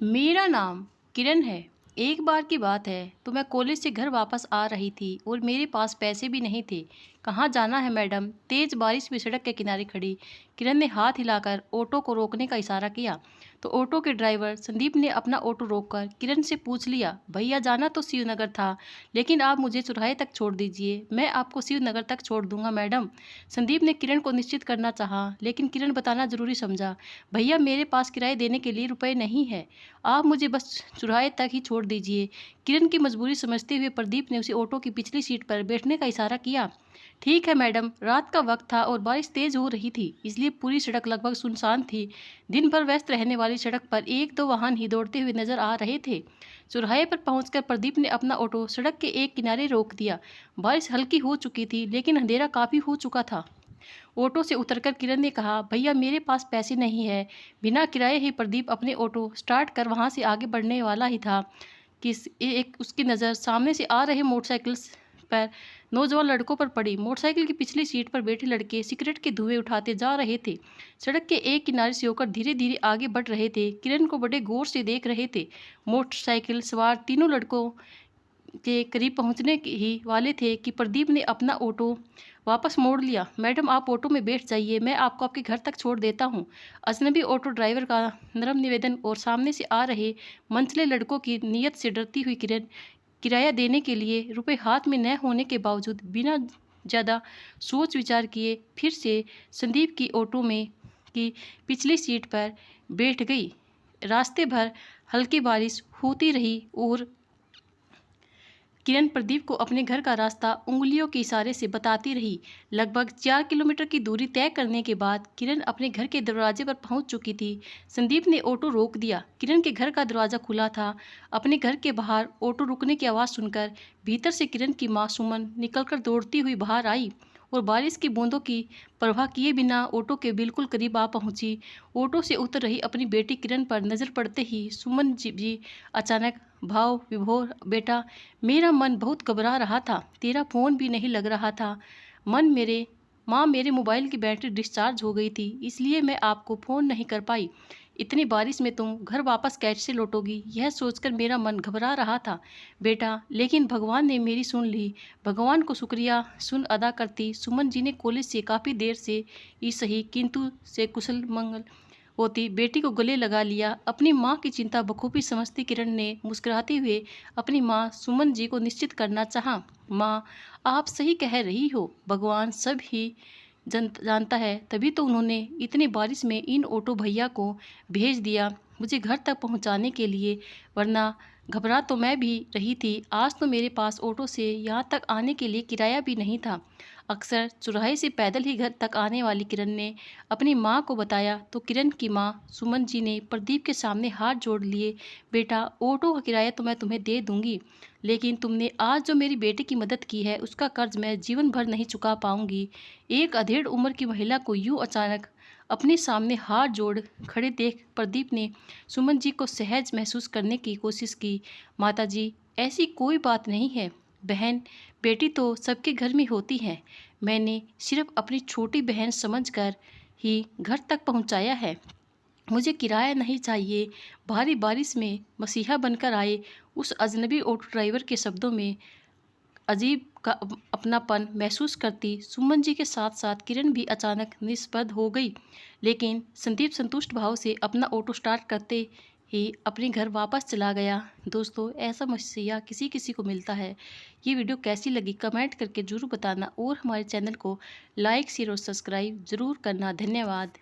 मेरा नाम किरण है। एक बार की बात है तो मैं कॉलेज से घर वापस आ रही थी और मेरे पास पैसे भी नहीं थे। कहाँ जाना है मैडम? तेज बारिश में सड़क के किनारे खड़ी किरण ने हाथ हिलाकर ऑटो को रोकने का इशारा किया तो ऑटो के ड्राइवर संदीप ने अपना ऑटो रोककर किरण से पूछ लिया, भैया जाना तो शिवनगर था, लेकिन आप मुझे चौराहे तक छोड़ दीजिए, मैं आपको शिवनगर तक छोड़ दूंगा मैडम। संदीप ने किरण को निश्चित करना चाहा, लेकिन किरण बताना जरूरी समझा, भैया मेरे पास किराए देने के लिए रुपए नहीं है, आप मुझे बस चुराहे तक ही छोड़ दीजिए। किरण की मजबूरी समझते हुए प्रदीप ने उसे ऑटो की पिछली सीट पर बैठने का इशारा किया। ठीक है मैडम। रात का वक्त था और बारिश तेज हो रही थी, इसलिए पूरी सड़क लगभग सुनसान थी। दिन भर व्यस्त रहने वाली सड़क पर एक दो वाहन ही दौड़ते हुए नजर आ रहे थे। चौराहे पर पहुंचकर प्रदीप ने अपना ऑटो सड़क के एक किनारे रोक दिया। बारिश हल्की हो चुकी थी, लेकिन अंधेरा काफी हो चुका था। ऑटो से उतरकर किरण ने कहा, भैया मेरे पास पैसे नहीं है। बिना किराए ही प्रदीप अपने ऑटो स्टार्ट कर वहां से आगे बढ़ने वाला ही था कि एक उसकी नज़र सामने से आ रहे मोटरसाइकिल पर नौजवान लड़कों पर पड़ी। मोटरसाइकिल की पिछली सीट पर बैठे लड़के सिगरेट के धुएं उठाते जा रहे थे। सड़क के एक किनारे से होकर धीरे धीरे आगे बढ़ रहे थे। किरण को बड़े गौर से देख रहे थे। मोटरसाइकिल सवार तीनों लड़कों के करीब पहुंचने ही वाले थे कि प्रदीप ने अपना ऑटो वापस मोड़ लिया। मैडम आप ऑटो में बैठ जाइए, मैं आपको आपके घर तक छोड़ देता हूँ। अजनबी ऑटो ड्राइवर का नरम निवेदन और सामने से आ रहे मंचले लड़कों की नीयत से डरती हुई किरण किराया देने के लिए रुपए हाथ में न होने के बावजूद बिना ज़्यादा सोच विचार किए फिर से संदीप की ऑटो में की पिछली सीट पर बैठ गई। रास्ते भर हल्की बारिश होती रही और किरण प्रदीप को अपने घर का रास्ता उंगलियों के इशारे से बताती रही। लगभग 4 किलोमीटर की दूरी तय करने के बाद किरण अपने घर के दरवाजे पर पहुंच चुकी थी। संदीप ने ऑटो रोक दिया। किरण के घर का दरवाज़ा खुला था। अपने घर के बाहर ऑटो रुकने की आवाज़ सुनकर भीतर से किरण की माँ सुमन निकलकर दौड़ती हुई बाहर आई और बारिश की बूंदों की परवाह किए बिना ऑटो के बिल्कुल करीब आ पहुंची। ऑटो से उतर रही अपनी बेटी किरण पर नज़र पड़ते ही सुमन जी अचानक भाव विभोर, बेटा मेरा मन बहुत घबरा रहा था, तेरा फ़ोन भी नहीं लग रहा था। माँ मेरे मोबाइल की बैटरी डिस्चार्ज हो गई थी, इसलिए मैं आपको फ़ोन नहीं कर पाई। इतनी बारिश में तुम घर वापस कैसे लौटोगी, यह सोचकर मेरा मन घबरा रहा था बेटा, लेकिन भगवान ने मेरी सुन ली। भगवान को शुक्रिया सुन अदा करती सुमन जी ने कॉलेज से काफ़ी देर से ही सही किंतु से कुशल मंगल होती बेटी को गले लगा लिया। अपनी माँ की चिंता बखूबी समझती किरण ने मुस्कुराते हुए अपनी माँ सुमन जी को निश्चित करना चाहा। माँ आप सही कह रही हो, भगवान सब ही जानता है, तभी तो उन्होंने इतनी बारिश में इन ऑटो भैया को भेज दिया मुझे घर तक पहुंचाने के लिए, वरना घबरा तो मैं भी रही थी। आज तो मेरे पास ऑटो से यहाँ तक आने के लिए किराया भी नहीं था। अक्सर चौराहे से पैदल ही घर तक आने वाली किरण ने अपनी माँ को बताया तो किरण की माँ सुमन जी ने प्रदीप के सामने हाथ जोड़ लिए, बेटा ऑटो का किराया तो मैं तुम्हें दे दूंगी, लेकिन तुमने आज जो मेरी बेटी की मदद की है उसका कर्ज मैं जीवन भर नहीं चुका पाऊंगी। एक अधेड़ उम्र की महिला को यूं अचानक अपने सामने हाथ जोड़ खड़े देख प्रदीप ने सुमन जी को सहज महसूस करने की कोशिश की। माताजी ऐसी कोई बात नहीं है, बहन बेटी तो सबके घर में होती है, मैंने सिर्फ अपनी छोटी बहन समझकर ही घर तक पहुंचाया है, मुझे किराया नहीं चाहिए। भारी बारिश में मसीहा बनकर आए उस अजनबी ऑटो ड्राइवर के शब्दों में अजीब का अपनापन महसूस करती सुमन जी के साथ साथ किरण भी अचानक निष्पद हो गई। लेकिन संदीप संतुष्ट भाव से अपना ऑटो स्टार्ट करते ही अपने घर वापस चला गया। दोस्तों ऐसा मसीहा किसी किसी को मिलता है। ये वीडियो कैसी लगी कमेंट करके ज़रूर बताना और हमारे चैनल को लाइक शेयर और सब्सक्राइब ज़रूर करना। धन्यवाद।